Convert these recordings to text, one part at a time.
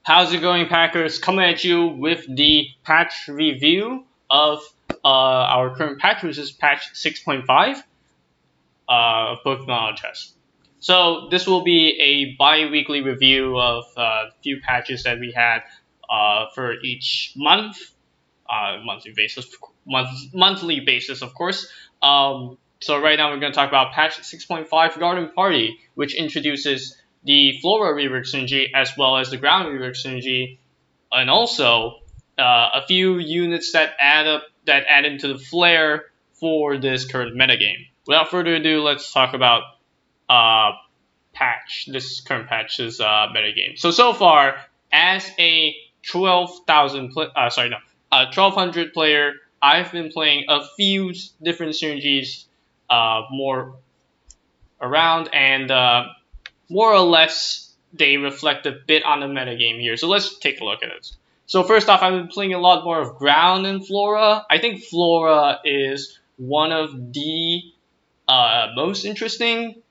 How's it going, Packers? Coming at you with the patch review of our current patch, which is patch 6.5 of Pokemon Chess. So this will be a bi-weekly review of a few patches that we had for each month, monthly basis, of course. So right now we're going to talk about patch 6.5 Garden Party, which introduces the Flora rework synergy as well as the Ground rework synergy, and also a few units that add into the flair for this current metagame. Without further ado, let's talk about uh, this current patch's metagame. So far, as a 1200 player, I've been playing a few different synergies more around, and more or less they reflect a bit on the metagame here. So let's take a look at it. So first off, I've been playing a lot more of Ground and Flora. I think Flora is one of the most interesting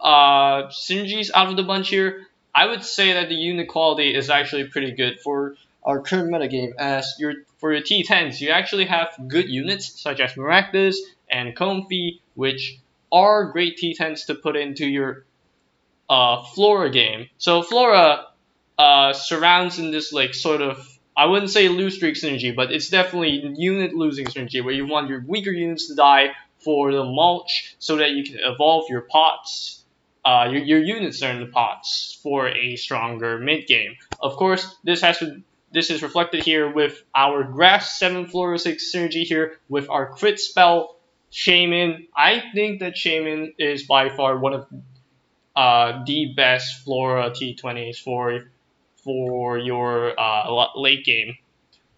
synergies out of the bunch here. I would say that the unit quality is actually pretty good for our current metagame, as for your T10s, you actually have good units such as Maractus and Comfy, which are great T10s to put into your Flora game. So Flora surrounds in this like sort of, I wouldn't say lose streak synergy, but it's definitely unit losing synergy where you want your weaker units to die for the mulch so that you can evolve your pots, your units that are in the pots for a stronger mid game. Of course, this is reflected here with our Grass 7 Flora 6 synergy here with our crit spell Shaman. I think that Shaman is by far one of the best Flora T20s for your late game.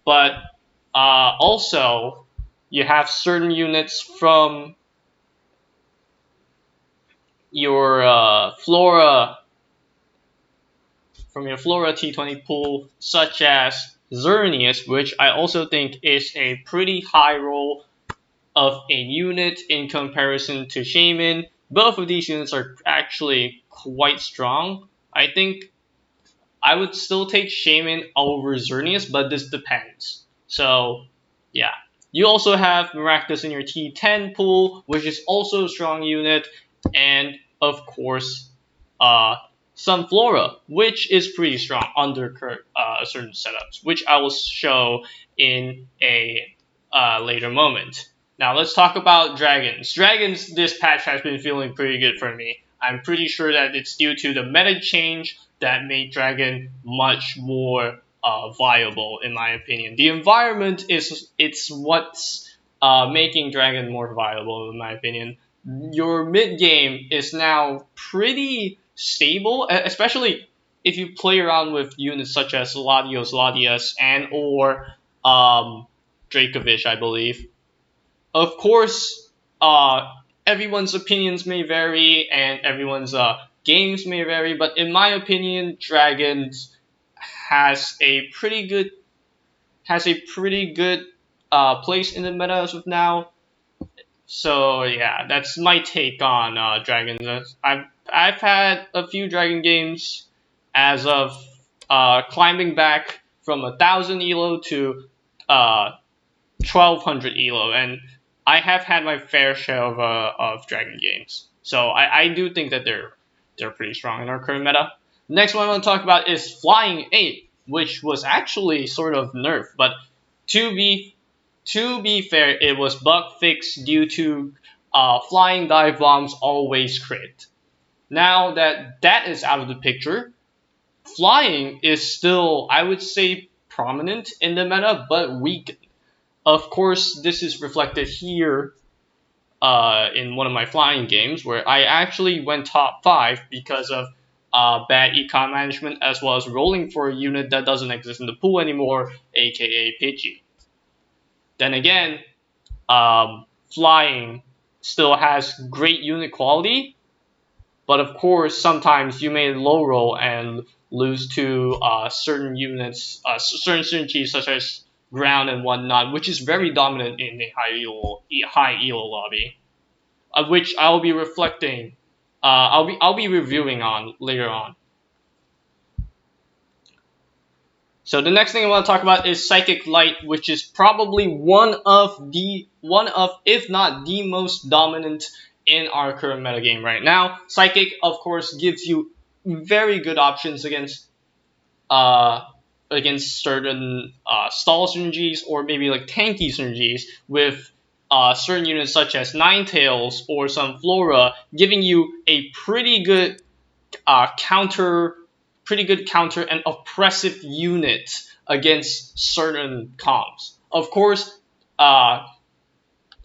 But also, you have certain units your Flora from your Flora T20 pool, such as Xerneas, which I also think is a pretty high roll of a unit in comparison to Shaman. Both of these units are actually quite strong. I think I would still take Shaman over Xerneas, but this depends. So, yeah. You also have Maractus in your T10 pool, which is also a strong unit, and of course, uh, Sunflora, which is pretty strong under certain setups, which I will show in a later moment. Now let's talk about Dragons. Dragons, this patch has been feeling pretty good for me. I'm pretty sure that it's due to the meta change that made Dragon much more viable, in my opinion. The environment it's what's making Dragon more viable, in my opinion. Your mid game is now pretty stable, especially if you play around with units such as Latios, and or Dracovish, I believe. Of course, everyone's opinions may vary and everyone's games may vary, but in my opinion, Dragons has a pretty good place in the meta as of now. So yeah, that's my take on Dragons. I've had a few Dragon games as of climbing back from 1,000 elo to 1,200 elo, and I have had my fair share of Dragon games. So I do think that they're pretty strong in our current meta. Next one I want to talk about is Flying 8, which was actually sort of nerfed, but to be fair, it was bug fixed due to flying dive bombs always crit. Now that that is out of the picture, flying is still, I would say, prominent in the meta, but weak. Of course, this is reflected here in one of my flying games where I actually went top 5 because of bad econ management as well as rolling for a unit that doesn't exist in the pool anymore, aka Pidgey. Then again, flying still has great unit quality, but of course sometimes you may low roll and lose to certain units, certain synergies such as ground and whatnot, which is very dominant in the high elo lobby, of which I'll be reflecting. I'll be reviewing on later on. So the next thing I want to talk about is Psychic Light, which is probably one of if not the most dominant in our current metagame right now. Psychic, of course, gives you very good options uh, against certain stall synergies or maybe like tanky synergies with certain units such as Ninetales or some Flora, giving you a counter, pretty good counter and oppressive unit against certain comps. Of course, uh,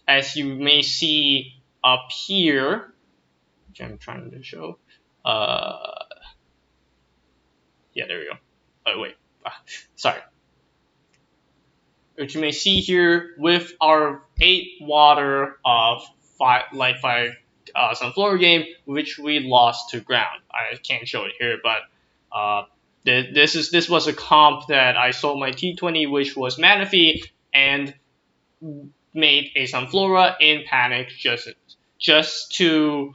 as you may see up here, which I'm trying to show, uh, yeah, there we go. Oh wait, sorry. Which you may see here with our 8 water of light fire sunflower game, which we lost to ground. I can't show it here, but this was a comp that I sold my T20, which was Manaphy, and made a Sunflora in panic just to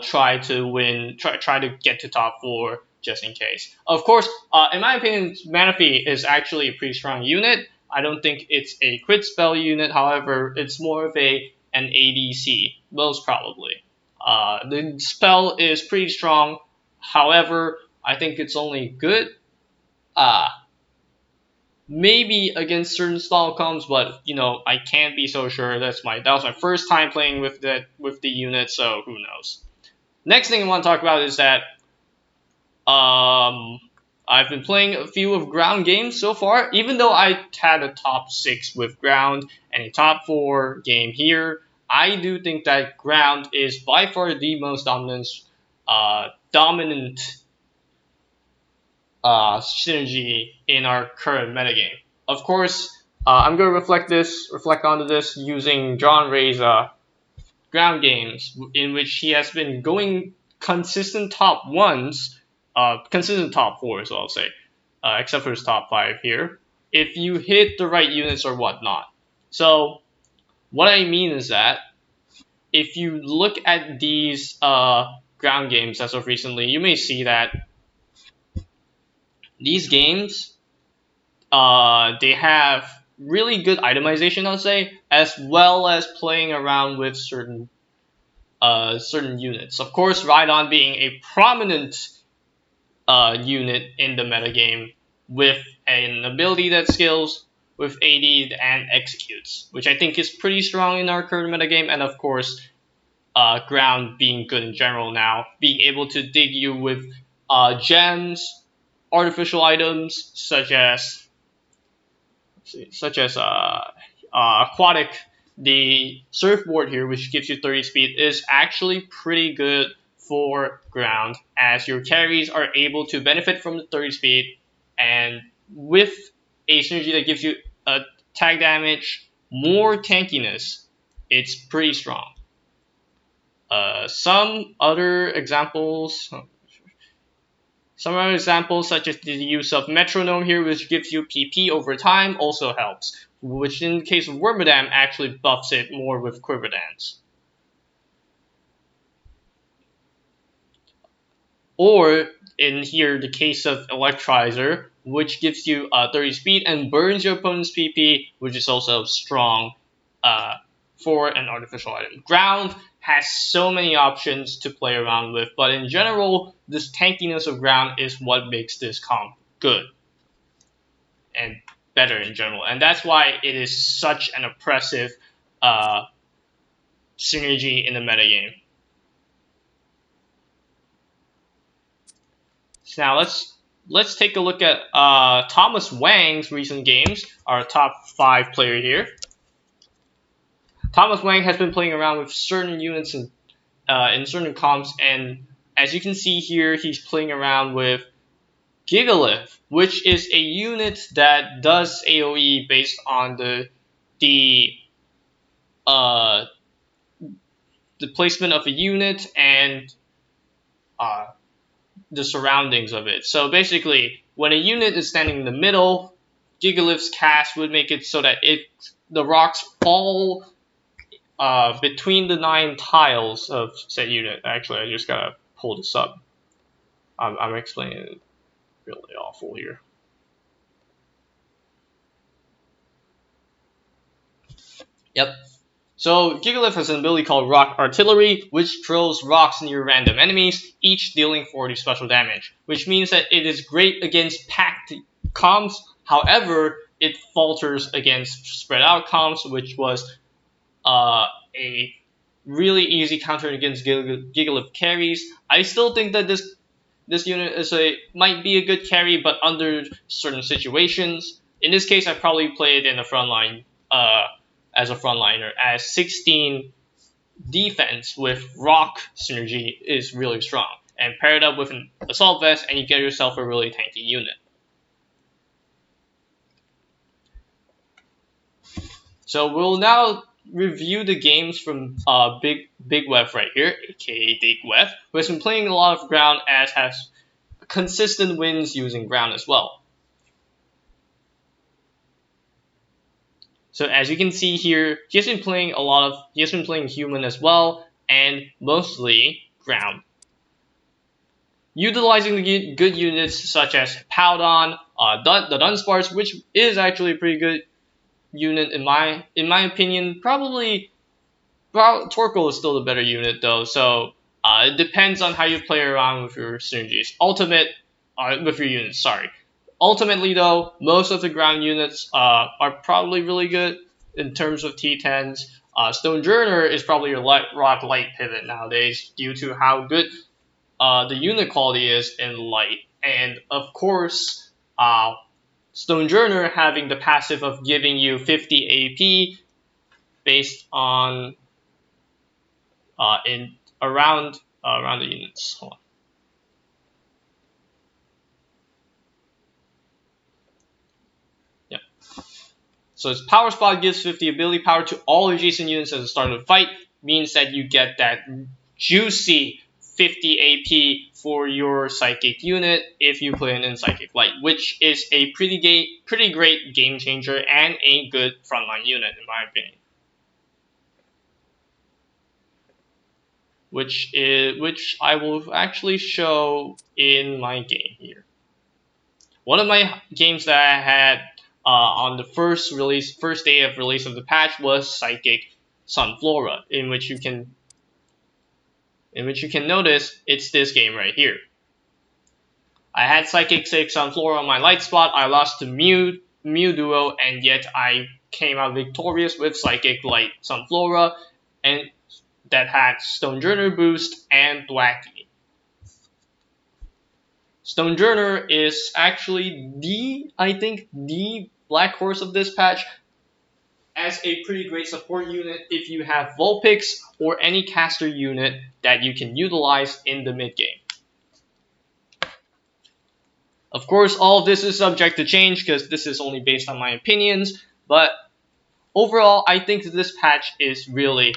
try to win, try to get to top 4 just in case. Of course, in my opinion, Manaphy is actually a pretty strong unit. I don't think it's a crit spell unit. However, it's more of an ADC, most probably. The spell is pretty strong. However, I think it's only good. Uh, Maybe against certain style comps, but I can't be so sure. That was my first time playing with the unit, so who knows. Next thing I want to talk about is that I've been playing a few of ground games so far. Even though I had a top 6 with ground and a top 4 game here, I do think that ground is by far the most dominant synergy in our current metagame. Of course, I'm going to reflect onto this using John Ray's ground games, in which he has been going consistent top ones, consistent top fours, I'll say, except for his top 5 here, if you hit the right units or whatnot. So, what I mean is that if you look at these ground games as of recently, you may see that these games they have really good itemization, I'll say, as well as playing around with certain units. Of course, Rhydon being a prominent unit in the metagame with an ability that scales with AD and executes, which I think is pretty strong in our current metagame, and of course, ground being good in general now, being able to dig you with gems, artificial items such as aquatic. The surfboard here, which gives you 30 speed, is actually pretty good for ground, as your carries are able to benefit from the 30 speed, and with a synergy that gives you tag damage, more tankiness, it's pretty strong. Some other examples, such as the use of Metronome here, which gives you PP over time, also helps, which in the case of Wormadam actually buffs it more with Quiver Dance. Or in here, the case of Electrizer, which gives you 30 speed and burns your opponent's PP, which is also strong for an artificial item. Ground has so many options to play around with, but in general, this tankiness of ground is what makes this comp good and better in general, and that's why it is such an oppressive synergy in the metagame. So now let's take a look at Thomas Wang's recent games, our top 5 player here. Thomas Wang has been playing around with certain units in certain comps, and as you can see here, he's playing around with Gigalith, which is a unit that does AoE based on uh, the placement of a unit and the surroundings of it. So basically, when a unit is standing in the middle, Gigalith's cast would make it so that the rocks fall between the 9 tiles of said unit. Actually, I just gotta pull this up. I'm explaining it really awful here. Yep. So Gigalith has an ability called Rock Artillery, which throws rocks near random enemies, each dealing 40 special damage, which means that it is great against packed comms. However, it falters against spread out comms, which was a really easy counter against Gigalith carries. I still think that this unit might be a good carry, but under certain situations. In this case, I probably play it in the front line as a frontliner, as 16 defense with rock synergy is really strong, and pair it up with an assault vest, and you get yourself a really tanky unit. So we'll now review the games from Big Web right here, aka Big Web, who has been playing a lot of ground as has consistent wins using ground as well. So as you can see here, he has been playing human as well, and mostly ground. Utilizing the good units such as Powdon, the Dunsparce, which is actually a pretty good unit in my opinion. Probably Torkoal is still the better unit though, so it depends on how you play around with your synergies. With your units, sorry. Ultimately though, most of the ground units are probably really good in terms of T10s. Stonejourner is probably your rock light pivot nowadays due to how good the unit quality is in light. And of course, Stonejourner having the passive of giving you 50 AP based on in around the units. Hold on. Yep. So its power spot gives 50 ability power to all adjacent units at the start of the fight, means that you get that juicy 50 AP for your psychic unit if you put it in psychic light, which is a pretty great game changer and a good frontline unit in my opinion. Which I will actually show in my game here. One of my games that I had on the first day of release of the patch was Psychic Sunflora, in which you can notice it's this game right here. I had Psychic Sunflora on my light spot. I lost to Mew Duo, and yet I came out victorious with Psychic Light Sunflora, and that had Stonejourner boost and Thwacky. Stonejourner is actually the black horse of this patch, as a pretty great support unit if you have Vulpix or any caster unit that you can utilize in the mid game. Of course, all of this is subject to change because this is only based on my opinions, but overall, I think that this patch is really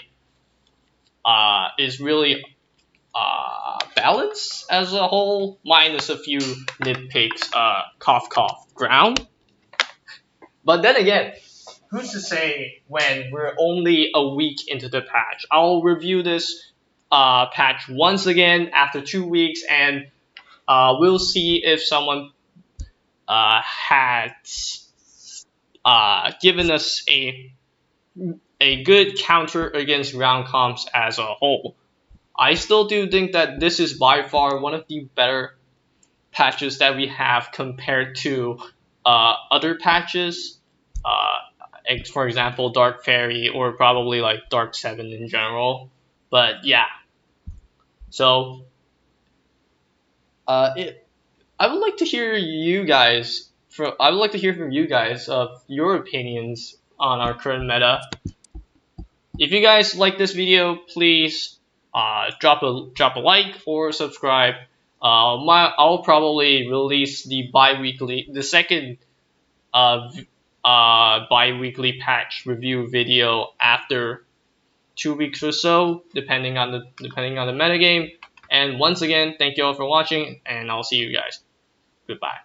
balanced as a whole, minus a few nitpicks, cough cough, ground. But then again, who's to say when we're only a week into the patch? I'll review this patch once again after 2 weeks, and we'll see if someone had given us a good counter against ground comps as a whole. I still do think that this is by far one of the better patches that we have compared to other patches. For example, Dark Fairy, or probably like Dark 7 in general. But yeah. So I would like to hear you guys I would like to hear from you guys of your opinions on our current meta. If you guys like this video, please drop a like or subscribe. I'll probably release the second bi-weekly patch review video after 2 weeks or so, depending on the metagame. And once again, thank you all for watching, and I'll see you guys. Goodbye.